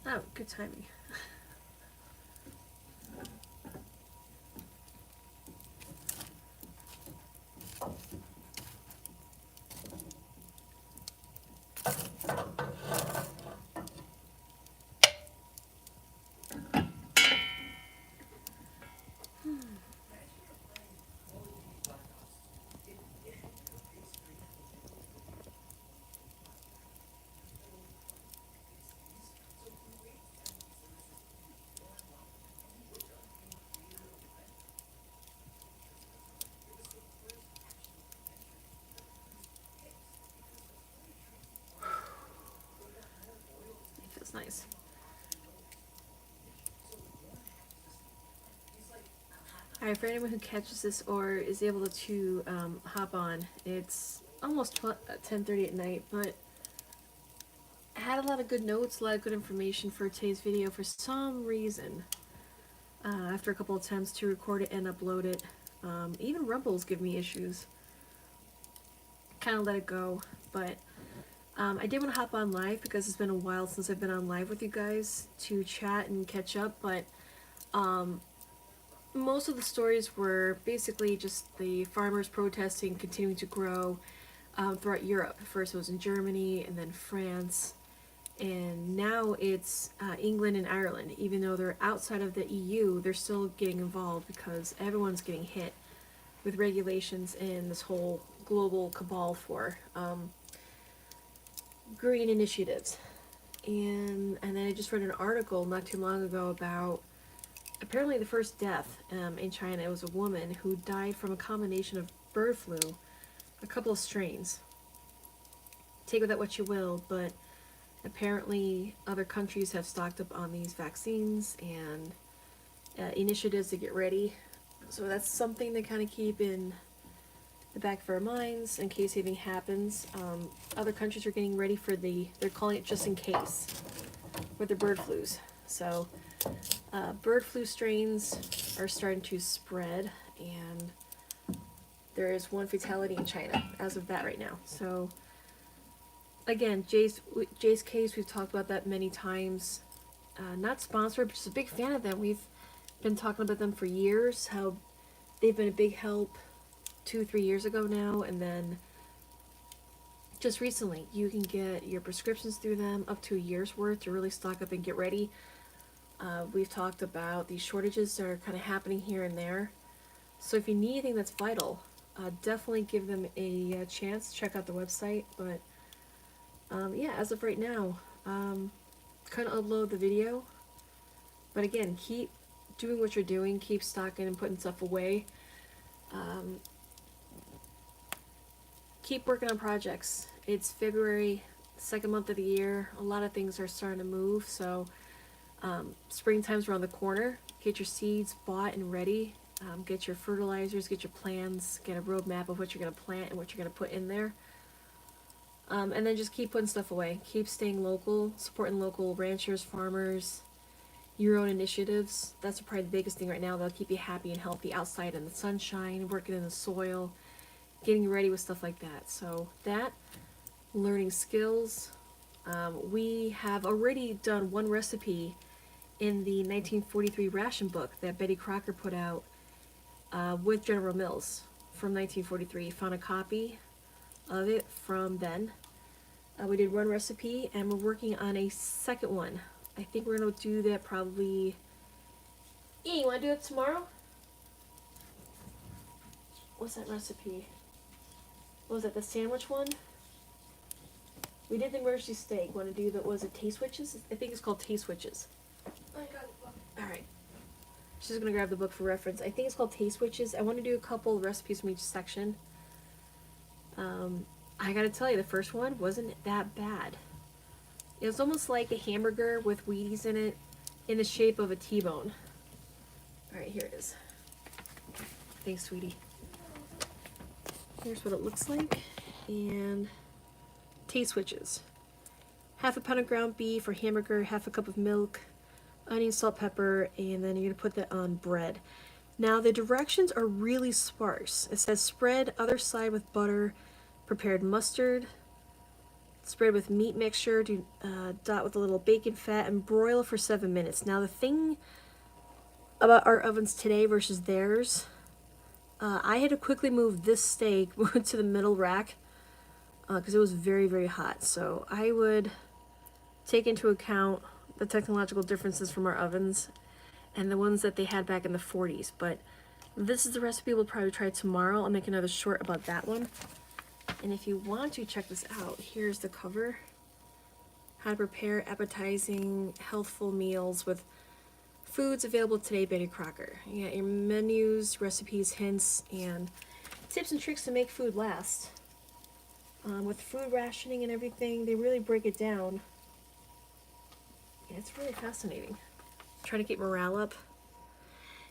Oh, good timing. It feels nice. Alright, for anyone who catches this or is able to hop on, it's almost 10:30 at night, but I had a lot of good notes, a lot of good information for today's video for some reason. After a couple attempts to record it and upload it, even Rumbles give me issues. Kind of let it go, but I did want to hop on live because it's been a while since I've been on live with you guys to chat and catch up, but most of the stories were basically just the farmers protesting, continuing to grow throughout Europe. First it was in Germany and then France, and now it's England and Ireland. Even though they're outside of the EU, they're still getting involved because everyone's getting hit with regulations and this whole global cabal for green initiatives. And then I just read an article not too long ago about apparently the first death in China. It was a woman who died from a combination of bird flu, a couple of strains. Take with that what you will, but apparently other countries have stocked up on these vaccines and initiatives to get ready. So that's something to kind of keep in the back of our minds in case anything happens. Other countries are getting ready for they're calling it just in case, with their bird flus. So bird flu strains are starting to spread, and there is one fatality in China as of that right now. So again, Jay's case, we've talked about that many times. Not sponsored, but just a big fan of them. We've been talking about them for years, how they've been a big help 2-3 years ago now, and then just recently you can get your prescriptions through them up to a year's worth to really stock up and get ready. We've talked about these shortages that are kind of happening here and there. So if you need anything that's vital, definitely give them a chance. Check out the website. But yeah, as of right now, couldn't upload the video. But again, keep doing what you're doing. Keep stocking and putting stuff away. Keep working on projects. It's February, second month of the year. A lot of things are starting to move. So springtime's around the corner. Get your seeds bought and ready. Get your fertilizers, get your plans, get a roadmap of what you're going to plant and what you're going to put in there. And then just keep putting stuff away. Keep staying local, supporting local ranchers, farmers, your own initiatives. That's probably the biggest thing right now. They'll keep you happy and healthy outside in the sunshine, working in the soil, getting ready with stuff like that. So that, learning skills. We have already done one recipe in the 1943 ration book that Betty Crocker put out with General Mills from 1943. Found a copy of it from then. We did one recipe, and we're working on a second one. I think we're going to do that probably... you want to do it tomorrow? What's that recipe? What was that, the sandwich one? We did the emergency steak. Want to do the, was it Taste Witches? I think it's called Taste Witches. I got the book. Alright. She's going to grab the book for reference. I think it's called Taste Witches. I want to do a couple recipes from each section. I gotta tell you, the first one wasn't that bad. It was almost like a hamburger with Wheaties in it, in the shape of a T-bone. Alright, here it is. Thanks, sweetie. Here's what it looks like. And taste switches. Half a pound of ground beef or hamburger, half a cup of milk, onion, salt, pepper, and then you're going to put that on bread. Now the directions are really sparse. It says spread other side with butter, prepared mustard, Spread with meat mixture, dot with a little bacon fat, and broil for 7 minutes. Now the thing about our ovens today versus theirs, I had to quickly move this steak to the middle rack because it was very, very hot. So I would take into account the technological differences from our ovens and the ones that they had back in the 40s. But this is the recipe we'll probably try tomorrow. I'll make another short about that one. And if you want to check this out, here's the cover. How to prepare appetizing, healthful meals with foods available today, Betty Crocker. You got your menus, recipes, hints, and tips and tricks to make food last. With food rationing and everything, they really break it down. Yeah, it's really fascinating. Trying to keep morale up.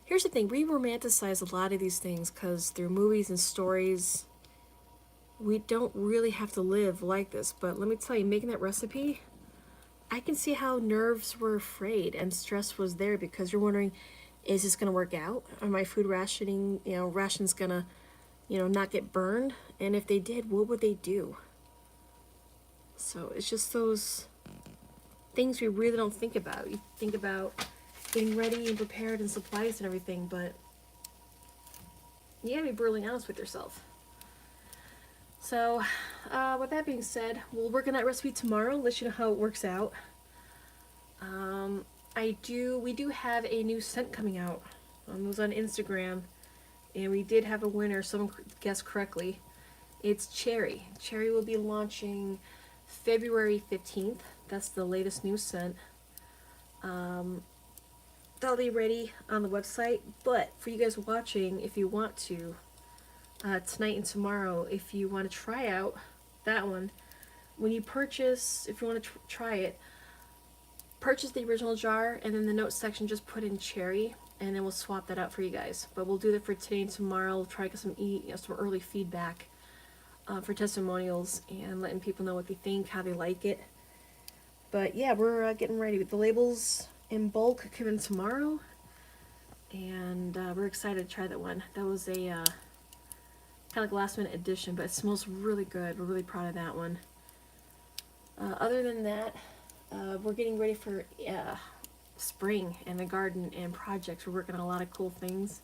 Here's the thing, we romanticize a lot of these things because through movies and stories, we don't really have to live like this. But let me tell you, making that recipe, I can see how nerves were afraid and stress was there because you're wondering, is this going to work out? Are my food rationing, rations going to, not get burned? And if they did, what would they do? So it's just those things we really don't think about. You think about getting ready and prepared and supplies and everything, but you gotta be brutally honest with yourself. So, with that being said, we'll work on that recipe tomorrow, let you know how it works out. We do have a new scent coming out. It was on Instagram, and we did have a winner, someone guessed correctly. It's Cherry. Cherry will be launching February 15th. That's the latest new scent. That'll be ready on the website, but for you guys watching, if you want to, tonight and tomorrow, if you want to try out that one, when you purchase, if you want to try it, purchase the original jar, and then the notes section just put in Cherry, and then we'll swap that out for you guys. But we'll do that for today and tomorrow. We'll try to get some early feedback for testimonials and letting people know what they think, how they like it. But yeah, we're getting ready with the labels in bulk coming tomorrow, and we're excited to try that one. That was a kind of like last minute addition, but it smells really good. We're really proud of that one. Other than that, we're getting ready for spring and the garden and projects. We're working on a lot of cool things.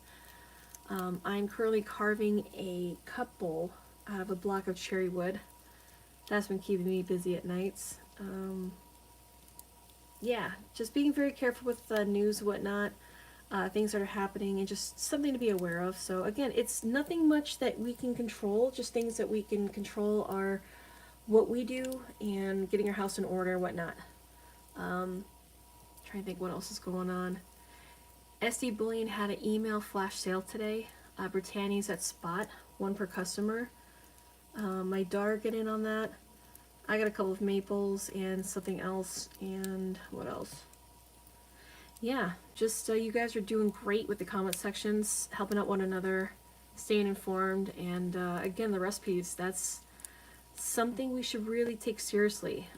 I'm currently carving a cup bowl out of a block of cherry wood. That's been keeping me busy at nights. Yeah, just being very careful with the news and whatnot, things that are happening, and just something to be aware of. So again, it's nothing much that we can control, just things that we can control are what we do and getting our house in order and whatnot. Trying to think what else is going on. SD Bullion had an email flash sale today. Britannia's at spot, 1 per customer. My daughter get in on that. I got a couple of maples and something else, and what else? Yeah, just you guys are doing great with the comment sections, helping out one another, staying informed, and again, the recipes, that's something we should really take seriously.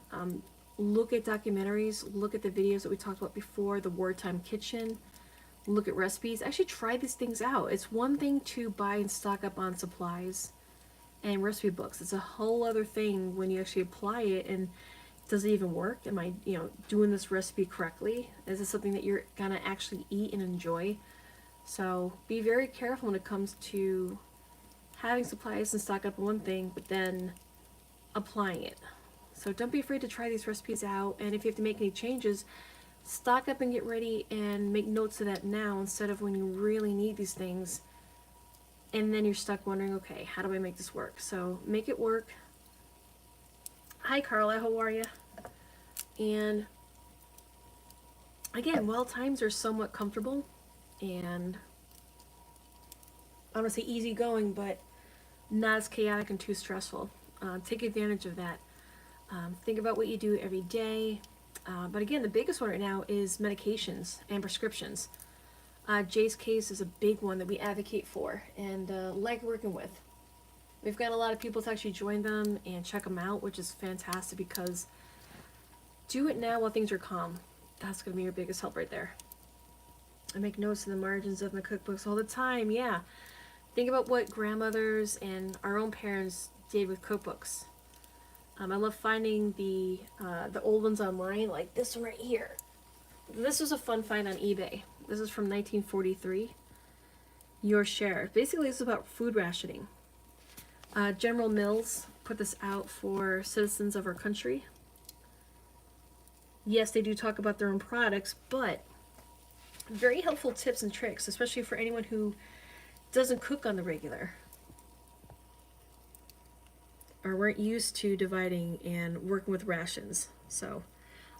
Look at documentaries, look at the videos that we talked about before, the Wartime Kitchen, look at recipes. Actually try these things out. It's one thing to buy and stock up on supplies and recipe books. It's a whole other thing when you actually apply it and does it even work? Am I, doing this recipe correctly? Is this something that you're gonna actually eat and enjoy? So be very careful when it comes to having supplies and stock up on one thing, but then applying it. So don't be afraid to try these recipes out, and if you have to make any changes, stock up and get ready and make notes of that now instead of when you really need these things and then you're stuck wondering, okay, how do I make this work? So make it work. Hi Carla, how are you? And again, while times are somewhat comfortable and I don't want to say easygoing, but not as chaotic and too stressful, take advantage of that. Think about what you do every day. But again, the biggest one right now is medications and prescriptions. Jay's case is a big one that we advocate for and like working with. We've got a lot of people to actually join them and check them out, which is fantastic because do it now while things are calm. That's going to be your biggest help right there. I make notes in the margins of my cookbooks all the time, yeah. Think about what grandmothers and our own parents did with cookbooks. I love finding the old ones online, like this one right here. This was a fun find on eBay. This is from 1943. Your Share. Basically, it's about food rationing. General Mills put this out for citizens of our country. Yes, they do talk about their own products, but very helpful tips and tricks, especially for anyone who doesn't cook on the regular or weren't used to dividing and working with rations. So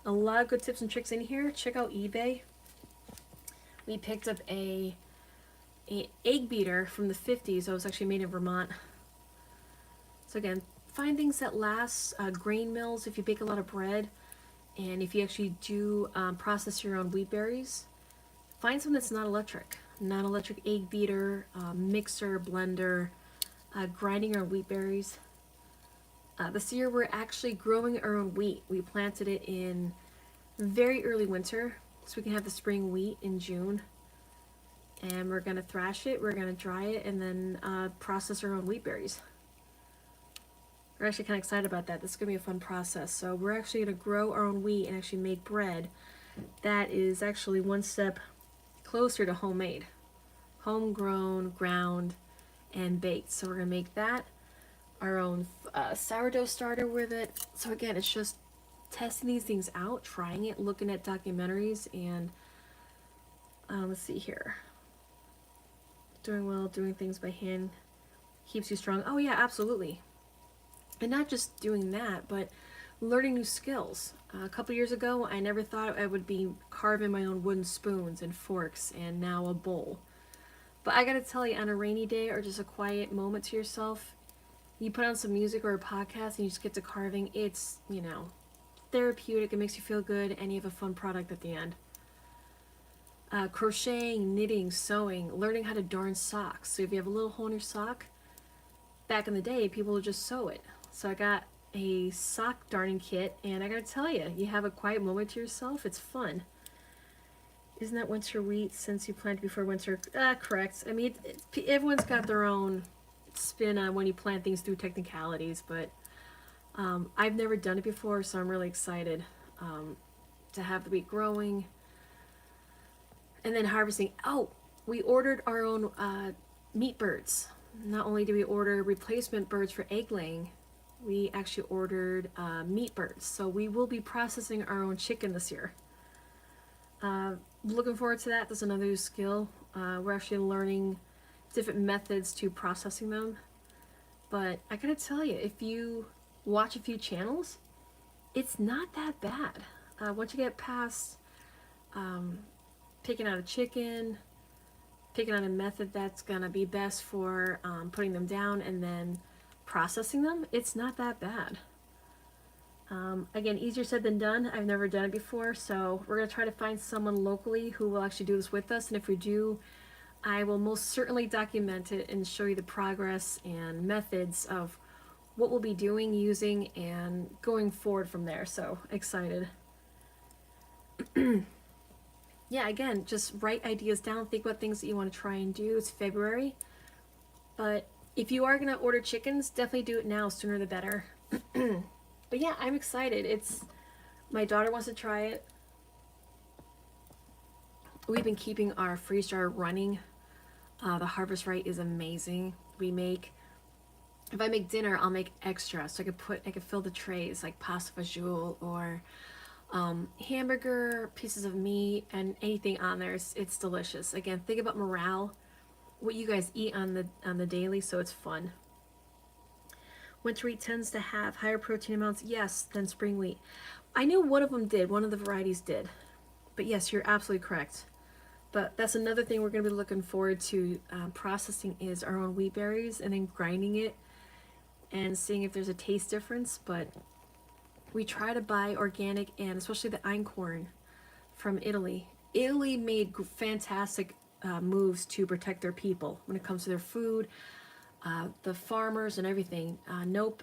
a lot of good tips and tricks in here. Check out eBay. We picked up a egg beater from the 50s. It was actually made in Vermont. So again, find things that last. Grain mills, if you bake a lot of bread, and if you actually do process your own wheat berries, find something that's not electric. Non-electric egg beater, mixer, blender, grinding our wheat berries. This year we're actually growing our own wheat. We planted it in very early winter, so we can have the spring wheat in June. And we're going to thrash it, we're going to dry it, and then process our own wheat berries. We're actually kind of excited about that. This is going to be a fun process. So we're actually going to grow our own wheat and actually make bread. That is actually one step closer to homemade. Homegrown, ground, and baked. So we're going to make that. Our own sourdough starter with it. So again, it's just testing these things out, trying it, looking at documentaries, and let's see here. Doing well, doing things by hand keeps you strong. Oh yeah, absolutely. And not just doing that, but learning new skills. A couple years ago, I never thought I would be carving my own wooden spoons and forks, and now a bowl. But I gotta tell you, on a rainy day or just a quiet moment to yourself, you put on some music or a podcast and you just get to carving. It's, you know, therapeutic. It makes you feel good, and you have a fun product at the end. Crocheting, knitting, sewing, learning how to darn socks. So if you have a little hole in your sock, back in the day, people would just sew it. So I got a sock darning kit, and I gotta tell you, you have a quiet moment to yourself. It's fun. Isn't that winter wheat since you planted before winter? Correct. I mean, everyone's got their own spin on when you plant things through technicalities, but I've never done it before, so I'm really excited to have the wheat growing and then harvesting. Oh, we ordered our own meat birds. Not only did we order replacement birds for egg laying, we actually ordered meat birds. So we will be processing our own chicken this year. Looking forward to that. That's another new skill. We're actually learning different methods to processing them. But I gotta tell you, if you watch a few channels, it's not that bad. Once you get past picking out a chicken, picking out a method that's gonna be best for putting them down and then processing them, it's not that bad. Again, easier said than done. I've never done it before, so we're gonna try to find someone locally who will actually do this with us, and if we do, I will most certainly document it and show you the progress and methods of what we'll be doing, using, and going forward from there. So excited. Yeah, again, just write ideas down, think about things that you want to try and do. It's February, but if you are going to order chickens, definitely do it now, sooner the better. But yeah, I'm excited. My daughter wants to try it. We've been keeping our freeze jar running. The harvest rate is amazing. If I make dinner, I'll make extra, so I could fill the trays like pasta fajoule or hamburger, pieces of meat, and anything on there. It's delicious. Again, think about morale, what you guys eat on the daily, so it's fun. Winter wheat tends to have higher protein amounts, yes, than spring wheat. I knew one of them did. One of the varieties did. But yes, you're absolutely correct. But that's another thing we're going to be looking forward to processing is our own wheat berries and then grinding it and seeing if there's a taste difference. But we try to buy organic, and especially the einkorn from Italy. Italy made fantastic moves to protect their people when it comes to their food, the farmers and everything. Nope,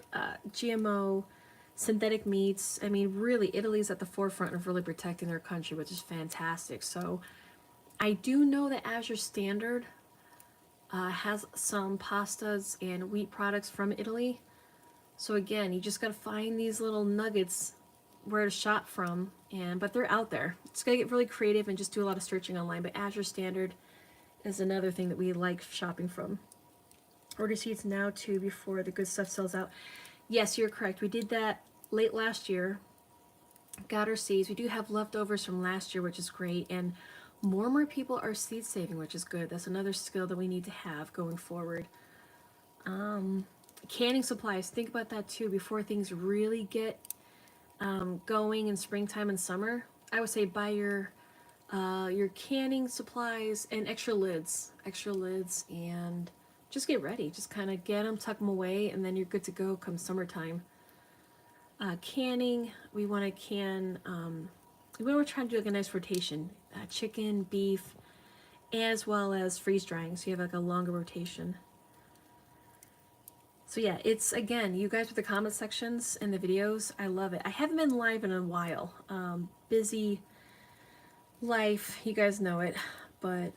GMO, synthetic meats. I mean, really, Italy's at the forefront of really protecting their country, which is fantastic. So I do know that Azure Standard has some pastas and wheat products from Italy. So again, you just got to find these little nuggets where to shop from, but they're out there. It's got to get really creative and just do a lot of searching online. But Azure Standard is another thing that we like shopping from. Order seeds now too before the good stuff sells out. Yes, you're correct. We did that late last year. Got our seeds. We do have leftovers from last year, which is great, and more people are seed saving, which is good. That's another skill that we need to have going forward. Canning supplies. Think about that too before things really get going in springtime and summer. I would say buy your canning supplies and extra lids, and just get ready. Just kind of get them, tuck them away, and then you're good to go come summertime. Canning, we want to can. We want to try to do like a nice rotation: chicken, beef, as well as freeze drying, so you have like a longer rotation. So yeah, it's, again, you guys with the comment sections and the videos, I love it. I haven't been live in a while. Busy life, you guys know it. But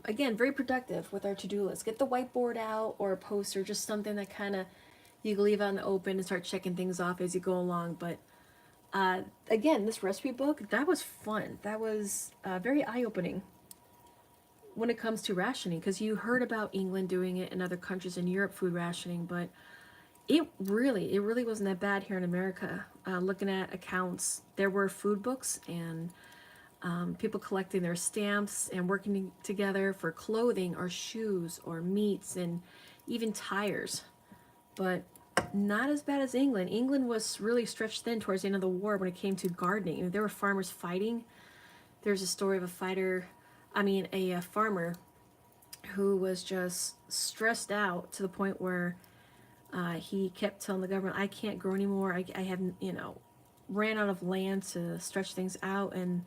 again, very productive with our to-do list. Get the whiteboard out or a poster, just something that kind of you can leave out in the open and start checking things off as you go along. But again, this recipe book, that was fun. That was very eye-opening when it comes to rationing, because you heard about England doing it and other countries in Europe, food rationing, but it really wasn't that bad here in America. Looking at accounts, there were food books and people collecting their stamps and working together for clothing or shoes or meats and even tires, but not as bad as England. England was really stretched thin towards the end of the war when it came to gardening. I mean, there were farmers fighting. There's a story of a farmer who was just stressed out to the point where he kept telling the government, I can't grow anymore. I haven't, ran out of land to stretch things out. And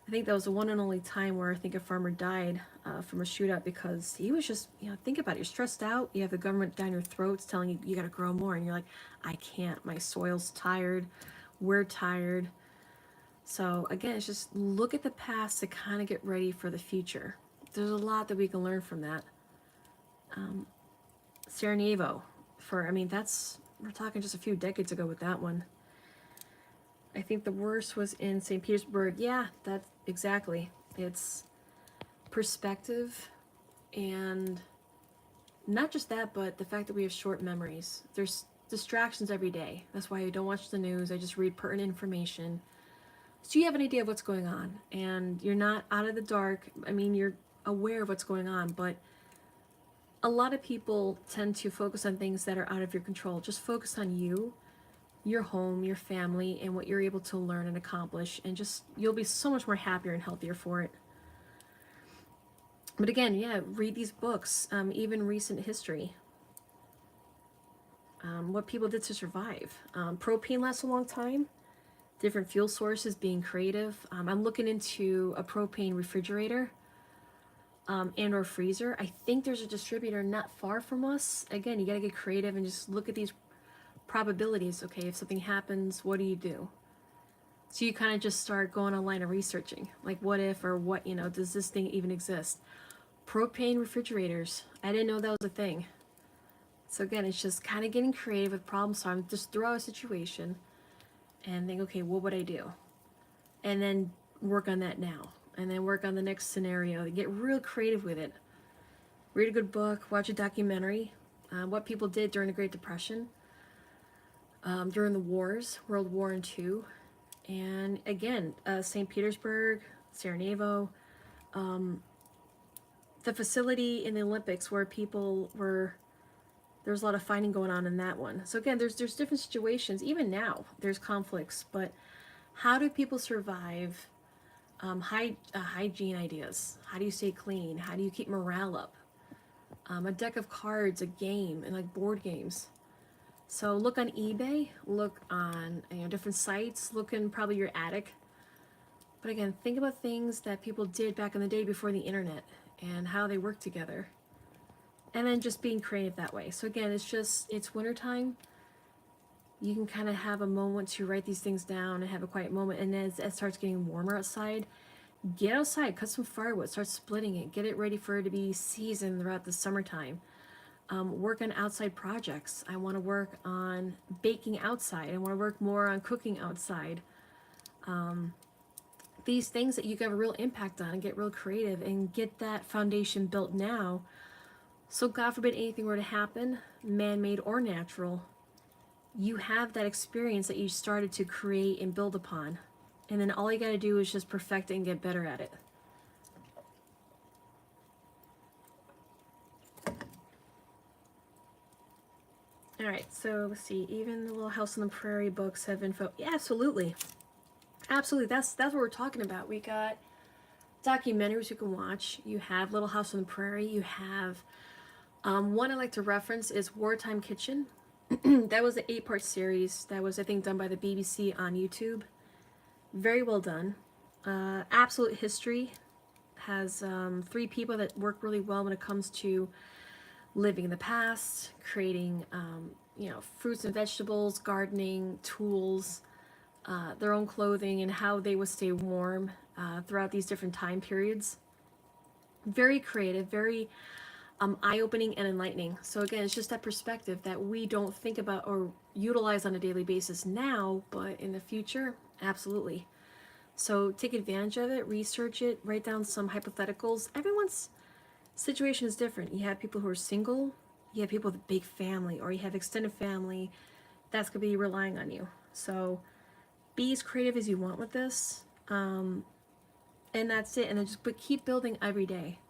I think that was the one and only time where I think a farmer died from a shootout, because he was just, think about it. You're stressed out. You have the government down your throats telling you, you got to grow more. And you're like, I can't. My soil's tired. We're tired. So again, it's just look at the past to kind of get ready for the future. There's a lot that we can learn from that. Sarajevo, we're talking just a few decades ago with that one. I think the worst was in St. Petersburg. Yeah, that's exactly. It's perspective, and not just that, but the fact that we have short memories. There's distractions every day. That's why I don't watch the news. I just read pertinent information. So you have an idea of what's going on, and you're not out of the dark. You're aware of what's going on, but a lot of people tend to focus on things that are out of your control. Just focus on you, your home, your family, and what you're able to learn and accomplish, and just you'll be so much more happier and healthier for it. But again, yeah, read these books, even recent history. What people did to survive. Propane lasts a long time. Different fuel sources, being creative. I'm looking into a propane refrigerator and or freezer. I think there's a distributor not far from us. Again, you got to get creative and just look at these probabilities. Okay, if something happens, what do you do? So you kind of just start going online and researching, like what if, or what, does this thing even exist? Propane refrigerators, I didn't know that was a thing. So again, it's just kind of getting creative with problem solving. Just throw out a situation and think, okay, what would I do? And then work on that now. And then work on the next scenario. Get real creative with it. Read a good book, watch a documentary. What people did during the Great Depression, during the wars, World War II. And again, St. Petersburg, Sarajevo, the facility in the Olympics where people were, there was a lot of fighting going on in that one. So again, there's different situations. Even now, there's conflicts. But how do people survive? Hygiene ideas. How do you stay clean? How do you keep morale up? A deck of cards, a game, and like board games. So look on eBay. Look on different sites. Look in probably your attic. But again, think about things that people did back in the day before the internet and how they worked together. And then just being creative that way. So again, it's wintertime. You can kind of have a moment to write these things down and have a quiet moment. And as it starts getting warmer outside, get outside, cut some firewood, start splitting it, get it ready for it to be seasoned throughout the summertime. work on outside projects. I want to work on baking outside. I want to work more on cooking outside. These things that you can have a real impact on and get real creative and get that foundation built now. So God forbid anything were to happen, man-made or natural, you have that experience that you started to create and build upon. And then all you got to do is just perfect it and get better at it. All right, so let's see. Even the Little House on the Prairie books have info. Yeah, absolutely. Absolutely. That's what we're talking about. We got documentaries you can watch. You have Little House on the Prairie. You have one I like to reference is Wartime Kitchen. That was an 8-part series that was, I think, done by the BBC on YouTube. Very well done. Absolute History has 3 people that work really well when it comes to living in the past, creating fruits and vegetables, gardening, tools, their own clothing, and how they would stay warm throughout these different time periods. Very creative, very eye-opening and enlightening. So again, it's just that perspective that we don't think about or utilize on a daily basis now, but in the future, absolutely. So take advantage of it, research it, write down some hypotheticals. Everyone's situation is different. You have people who are single, you have people with a big family, or you have extended family that's going to be relying on you. So be as creative as you want with this, and that's it. And then but keep building every day.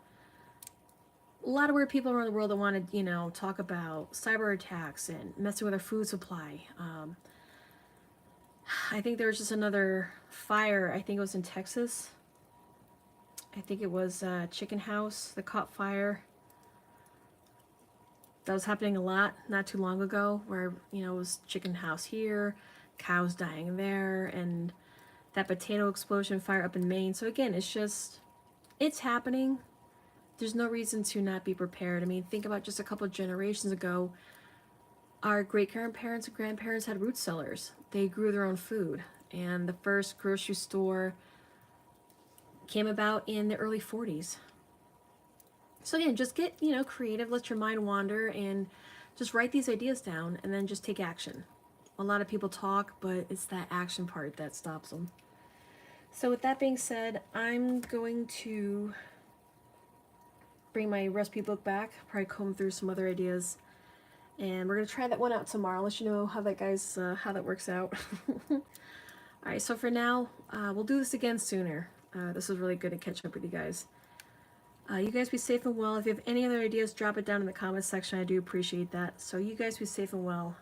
A lot of weird people around the world that want to, talk about cyber attacks and messing with our food supply. I think there was just another fire. I think it was in Texas. I think it was a chicken house that caught fire. That was happening a lot not too long ago, where it was chicken house here, cows dying there, and that potato explosion fire up in Maine. So again, it's happening. There's no reason to not be prepared. I mean, think about just a couple of generations ago, our great-grandparents and grandparents had root cellars. They grew their own food, and the first grocery store came about in the early 40s. So again, just get, creative, let your mind wander, and just write these ideas down, and then just take action. A lot of people talk, but it's that action part that stops them. So with that being said, I'm going to bring my recipe book back, probably comb through some other ideas, and we're going to try that one out tomorrow. I'll let you know how that works out. Alright, so for now, we'll do this again sooner. This was really good to catch up with you guys. You guys be safe and well. If you have any other ideas, drop it down in the comments section. I do appreciate that. So you guys be safe and well.